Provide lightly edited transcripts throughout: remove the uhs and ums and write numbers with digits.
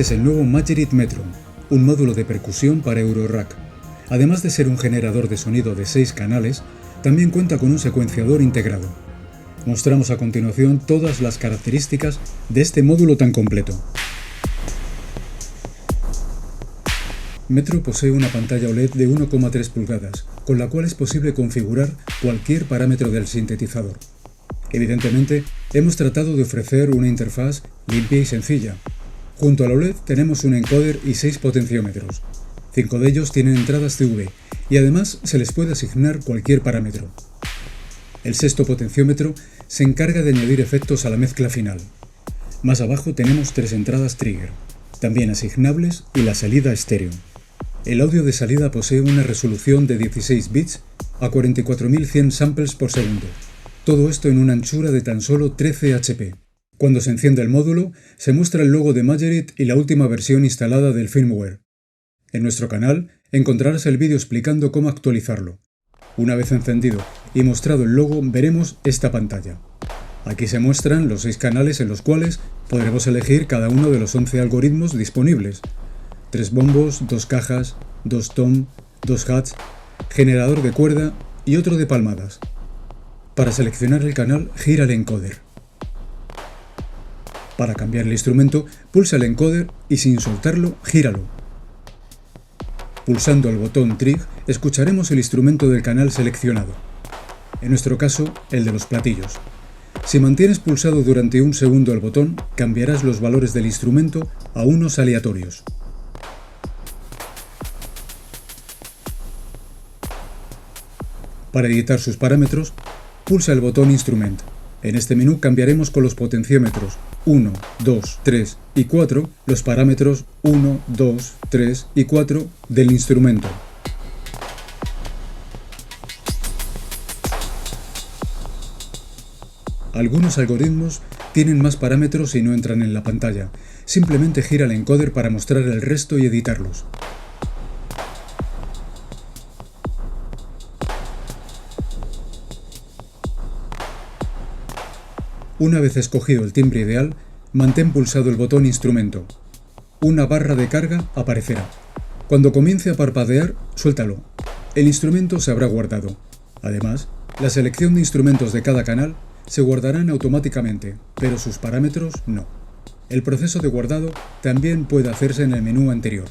Este es el nuevo Majerit Metro, un módulo de percusión para Eurorack. Además de ser un generador de sonido de 6 canales, también cuenta con un secuenciador integrado. Mostramos a continuación todas las características de este módulo tan completo. Metro posee una pantalla OLED de 1,3 pulgadas, con la cual es posible configurar cualquier parámetro del sintetizador. Evidentemente, hemos tratado de ofrecer una interfaz limpia y sencilla. Junto al OLED tenemos un encoder y 6 potenciómetros. 5 de ellos tienen entradas CV y además se les puede asignar cualquier parámetro. El sexto potenciómetro se encarga de añadir efectos a la mezcla final. Más abajo tenemos 3 entradas trigger, también asignables, y la salida estéreo. El audio de salida posee una resolución de 16 bits a 44.100 samples por segundo. Todo esto en una anchura de tan solo 13 HP. Cuando se enciende el módulo, se muestra el logo de Majerit y la última versión instalada del firmware. En nuestro canal encontrarás el vídeo explicando cómo actualizarlo. Una vez encendido y mostrado el logo, veremos esta pantalla. Aquí se muestran los 6 canales en los cuales podremos elegir cada uno de los 11 algoritmos disponibles. 3 bombos, 2 cajas, 2 tom, 2 hats, generador de cuerda y otro de palmadas. Para seleccionar el canal, gira el encoder. Para cambiar el instrumento, pulsa el encoder y sin soltarlo, gíralo. Pulsando el botón Trig, escucharemos el instrumento del canal seleccionado. En nuestro caso, el de los platillos. Si mantienes pulsado durante un segundo el botón, cambiarás los valores del instrumento a unos aleatorios. Para editar sus parámetros, pulsa el botón Instrument. En este menú cambiaremos con los potenciómetros 1, 2, 3 y 4 los parámetros 1, 2, 3 y 4 del instrumento. Algunos algoritmos tienen más parámetros y no entran en la pantalla. Simplemente gira el encoder para mostrar el resto y editarlos. Una vez escogido el timbre ideal, mantén pulsado el botón Instrumento. Una barra de carga aparecerá. Cuando comience a parpadear, suéltalo. El instrumento se habrá guardado. Además, la selección de instrumentos de cada canal se guardarán automáticamente, pero sus parámetros no. El proceso de guardado también puede hacerse en el menú anterior.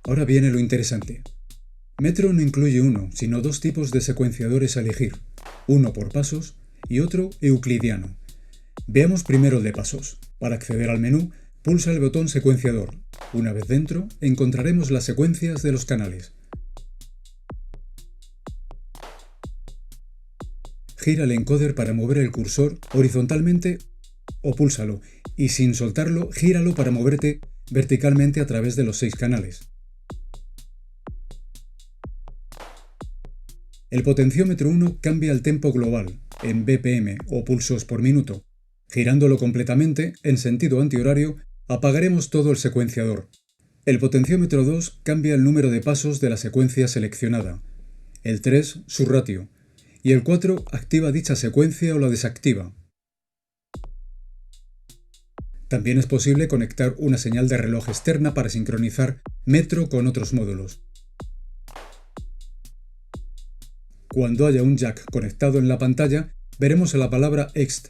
Ahora viene lo interesante. Metro no incluye uno, sino 2 tipos de secuenciadores a elegir. Uno por pasos y otro euclidiano. Veamos primero el de pasos. Para acceder al menú, pulsa el botón secuenciador. Una vez dentro, encontraremos las secuencias de los canales. Gira el encoder para mover el cursor horizontalmente o púlsalo, y sin soltarlo, gíralo para moverte verticalmente a través de los 6 canales. El potenciómetro 1 cambia el tempo global, en BPM o pulsos por minuto. Girándolo completamente, en sentido antihorario, apagaremos todo el secuenciador. El potenciómetro 2 cambia el número de pasos de la secuencia seleccionada. El 3, su ratio. Y el 4 activa dicha secuencia o la desactiva. También es posible conectar una señal de reloj externa para sincronizar Metro con otros módulos. Cuando haya un jack conectado en la pantalla, veremos la palabra EXT,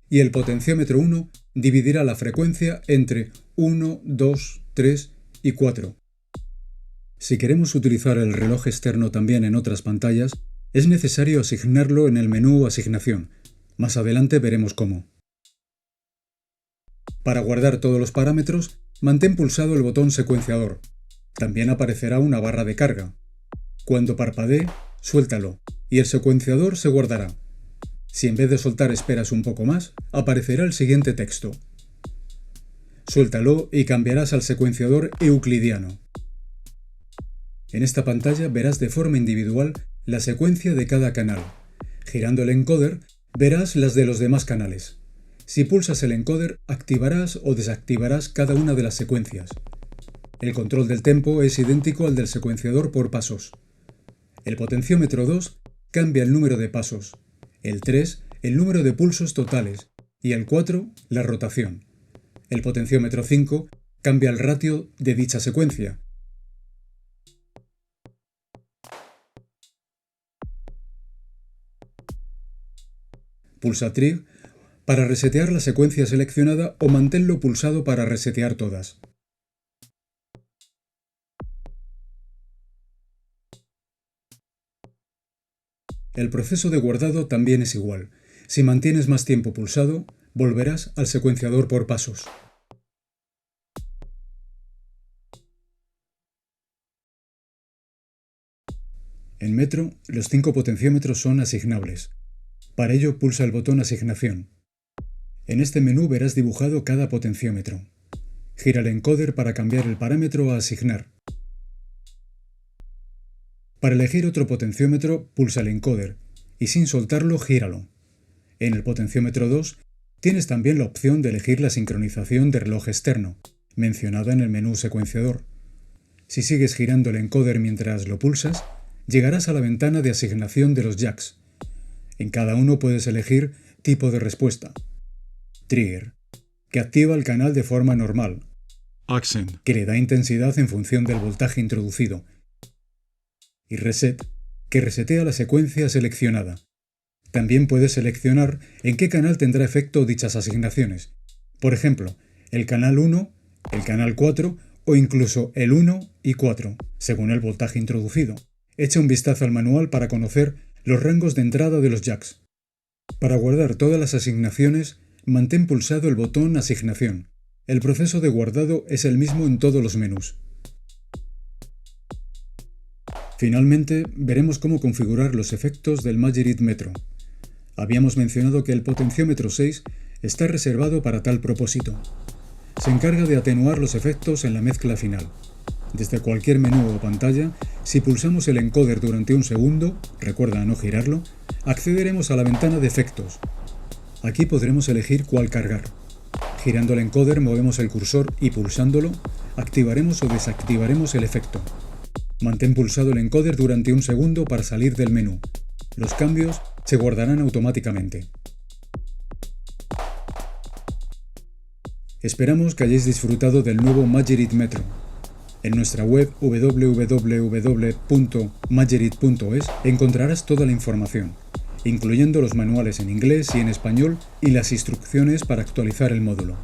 y el potenciómetro 1 dividirá la frecuencia entre 1, 2, 3 y 4. Si queremos utilizar el reloj externo también en otras pantallas, es necesario asignarlo en el menú Asignación. Más adelante veremos cómo. Para guardar todos los parámetros, mantén pulsado el botón secuenciador. También aparecerá una barra de carga. Cuando parpadee, suéltalo y el secuenciador se guardará. Si en vez de soltar esperas un poco más, aparecerá el siguiente texto. Suéltalo y cambiarás al secuenciador euclidiano. En esta pantalla verás de forma individual la secuencia de cada canal. Girando el encoder, verás las de los demás canales. Si pulsas el encoder, activarás o desactivarás cada una de las secuencias. El control del tempo es idéntico al del secuenciador por pasos. El potenciómetro 2 cambia el número de pasos, el 3 el número de pulsos totales y el 4 la rotación. El potenciómetro 5 cambia el ratio de dicha secuencia. Pulsa Trig para resetear la secuencia seleccionada o manténlo pulsado para resetear todas. El proceso de guardado también es igual. Si mantienes más tiempo pulsado, volverás al secuenciador por pasos. En Metro, los 5 potenciómetros son asignables. Para ello, pulsa el botón Asignación. En este menú verás dibujado cada potenciómetro. Gira el encoder para cambiar el parámetro a asignar. Para elegir otro potenciómetro, pulsa el encoder y sin soltarlo, gíralo. En el potenciómetro 2 tienes también la opción de elegir la sincronización de reloj externo, mencionada en el menú secuenciador. Si sigues girando el encoder mientras lo pulsas, llegarás a la ventana de asignación de los jacks. En cada uno puedes elegir tipo de respuesta. Trigger, que activa el canal de forma normal. Accent, que le da intensidad en función del voltaje introducido. Y Reset, que resetea la secuencia seleccionada. También puedes seleccionar en qué canal tendrá efecto dichas asignaciones. Por ejemplo, el canal 1, el canal 4 o incluso el 1 y 4, según el voltaje introducido. Echa un vistazo al manual para conocer los rangos de entrada de los jacks. Para guardar todas las asignaciones, mantén pulsado el botón Asignación. El proceso de guardado es el mismo en todos los menús. Finalmente, veremos cómo configurar los efectos del Magirit Metro. Habíamos mencionado que el potenciómetro 6 está reservado para tal propósito. Se encarga de atenuar los efectos en la mezcla final. Desde cualquier menú o pantalla, si pulsamos el encoder durante un segundo, recuerda no girarlo, accederemos a la ventana de efectos. Aquí podremos elegir cuál cargar. Girando el encoder movemos el cursor y pulsándolo, activaremos o desactivaremos el efecto. Mantén pulsado el encoder durante un segundo para salir del menú. Los cambios se guardarán automáticamente. Esperamos que hayáis disfrutado del nuevo Magirit Metro. En nuestra web www.magirit.es encontrarás toda la información, incluyendo los manuales en inglés y en español y las instrucciones para actualizar el módulo.